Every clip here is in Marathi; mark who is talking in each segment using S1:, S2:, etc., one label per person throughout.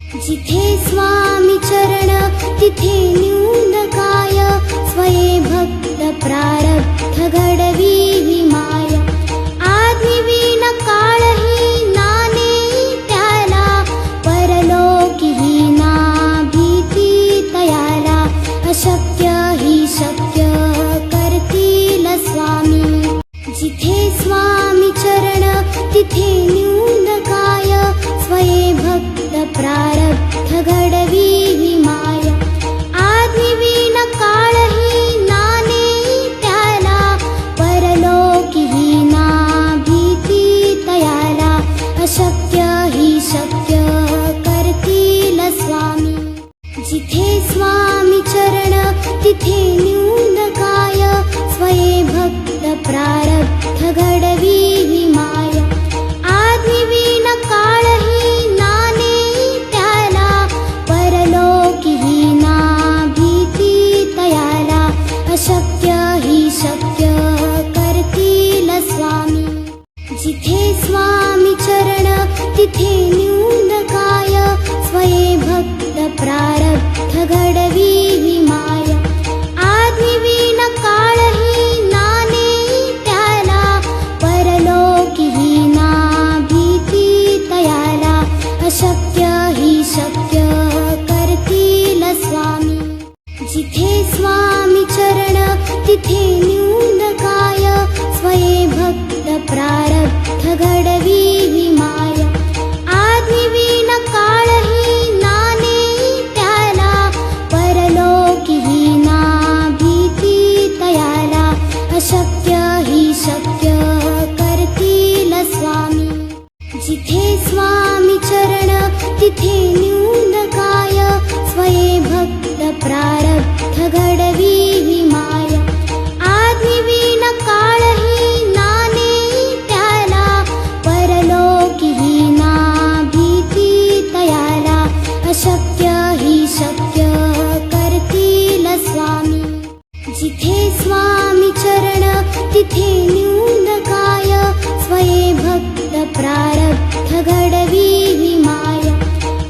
S1: जिथे स्वामी चरण तिथे न्यून काय, स्वये भक्त प्रारब्ध घडवी माया. आदिवीन काळही नाने त्याला, परलोकी ना भीती तयाला. अशक्य ही शक्य करतील स्वामी. जिथे स्वामी चरण तिथे न्यून काय, स्वये भक्त प्रारब्ध घडवी माया. आदिवीन काळही नाने त्याला, परलोकी ना भीती तयाला. अशक्य ही शक्य करतील स्वामी. जिथे स्वामी चरण तिथे न्यून काय, स्वये भक्त प्रारब्ध घडवी माया. आदिवीन काळही नाने त्याला, परलोकी ना भीती तयाला. अशक्य ही शक्य करतील स्वामी. जिथे स्वामी चरण तिथे न्यून काय, स्वये भक्त प्रारब्ध घडवी माया. आदिवीन काळही नाने त्याला, परलोकी ना भीती तयाला. अशक्य ही शक्य करतील स्वामी. जिथे स्वामी चरण तिथे न्यून काय, स्वये भक्त प्रारब्ध घडवी माया. आदिवीन काळही नाने त्याला, परलोकी ना भीती तयाला. अशक्य ही शक्य करतील स्वामी. जिथे स्वामी चरण तिथे न्यून काय, स्वये भक्त प्रारब्ध घडवी माया. आदिवीन काळही नाने त्याला, परलोकी ना भीती तयाला. अशक्य ही शक्य करतील स्वामी. जिथे स्वामी चरण तिथे न्यून काय, स्वये भक्त प्रारब्ध घडवी माया.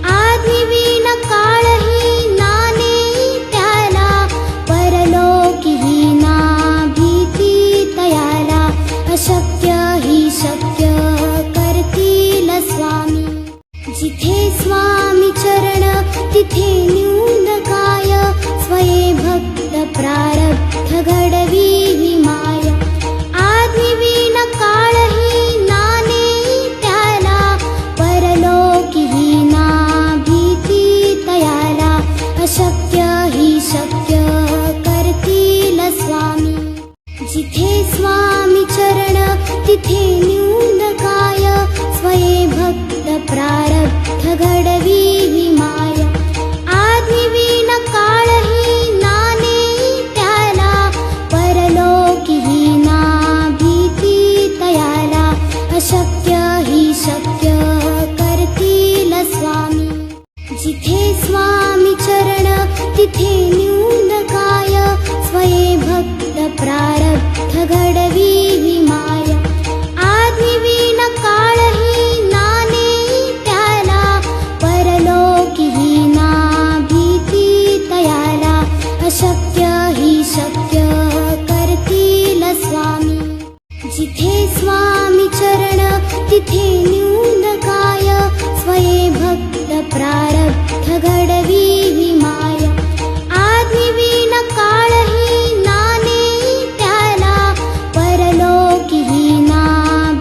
S1: आदिवीन काळही नाने त्याला, परलोकी ना भीती तयाला. अशक्य ही शक्य करतील स्वामी. जिथे स्वामी चरण तिथे न्यून काय, स्वये भक्त प्रारब्ध घडवी माया. आदिवीन काळही नाने त्याला, परलोकी ना भीती तयाला. अशक्य ही शक्य करतील स्वामी. जिथे स्वामी चरण तिथे न्यून काय, स्वये भक्त प्रारब्ध घडवी माया. आदिवीन काळही नाने त्याला, परलोकी ना भीती तयाला. अशक्य ही शक्य करतील स्वामी. जिथे स्वामी चरण तिथे न्यून काय, स्वये भक्त प्रारब्ध घडवी माया. आदिवीन काळही नाने त्याला, परलोकी ना भीती तयाला. अशक्य ही शक्य करतील स्वामी. जिथे स्वामी चरण तिथे न्यून काय, स्वये भक्त प्रारब्ध घडवी माया. आदिवीन काळही नाने त्याला, परलोकी ना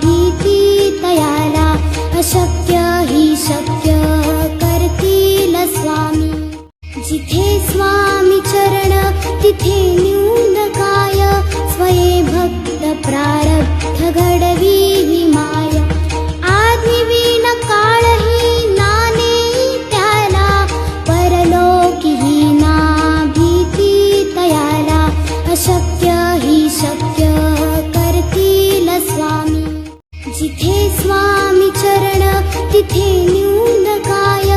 S1: भीती तयाला. अशक्य ही शक्य करतील स्वामी. जिथे स्वामी चरण तिथे न्यून काय, स्वये भक्त प्रारब्ध घडवी माया. आदिवीन काळही नाने त्याला, परलोकी ना भीती तयाला. अशक्य ही शक्य करतील स्वामी. जिथे स्वामी चरण तिथे न्यून काय,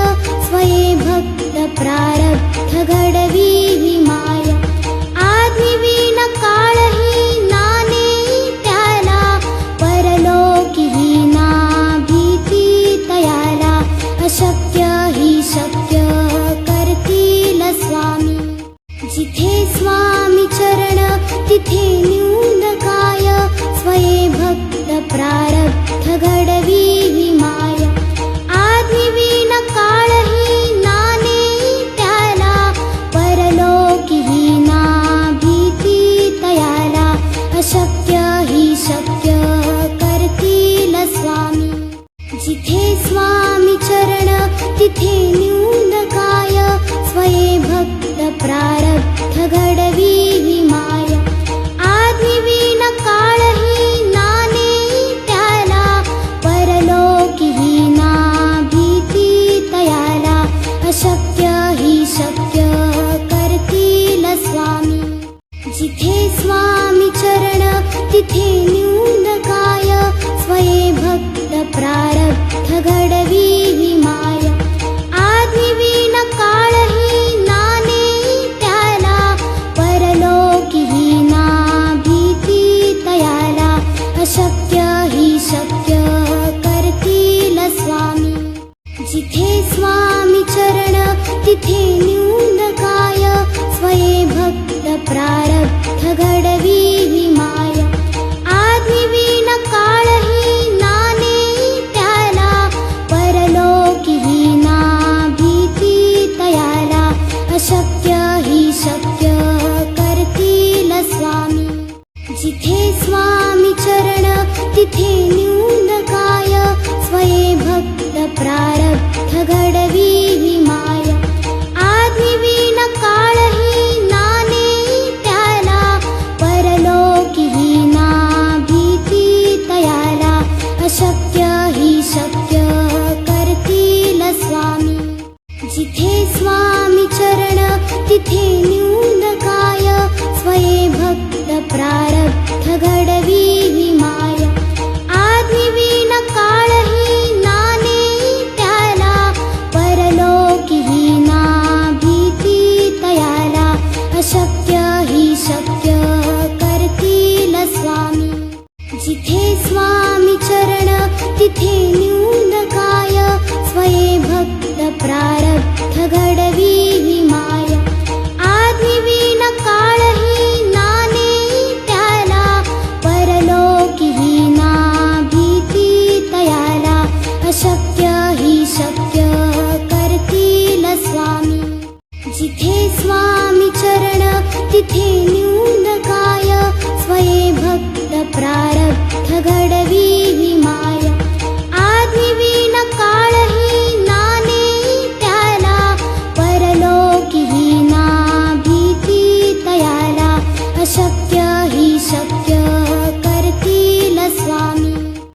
S1: स्वये भक्त प्रारब्ध घडवी माया. आदिवीन काळही नाने त्याला, परलोकी ना भीती तयाला. अशक्य ही शक्य तिथे न्यूनकाय स्वये भक्त प्रारब्ध घडवी ही माया आदिविन काळही नाने त्याला परलोकी ही ना भीती तयाला अशक्य ही शक्य करतील स्वामी जिथे स्वामी चरण तिथे न्यूनकाय स्वये भक्त प्रारब्ध घडवी ही माया आदिविन काळही नाने त्याला परलोकी ही ना भीती तयाला अशक्य ही शक्य करतील स्वामी जिथे स्वामी चरण तिथे न्यूनकाय स्वये भक्त प्रारब्ध घडवी ही माया आदिविन काळही नाने त्याला परलोकी ही ना भीती तयाला अशक्य ही शक्य करतील स्वामी जिथे स्वामी चरण तिथे न्यूनकाय स्वये भक्त प्रारब्ध घडवी ही माया आदिविन काळही नाने त्याला परलोकी ही ना भीती तयाला अशक्य ही शक्य करतील स्वामी जिथे स्वामी चरण तिथे न्यूनकाय स्वये भक्त प्रारब्ध घडवी ही माया आदिविन काळही नाने त्याला परलोकी ही ना भीती तयाला अशक्य ही शक्य करतील स्वामी जिथे स्वामी चरण तिथे न्यूनकाय स्वये भक्त प्रारब्ध घडवी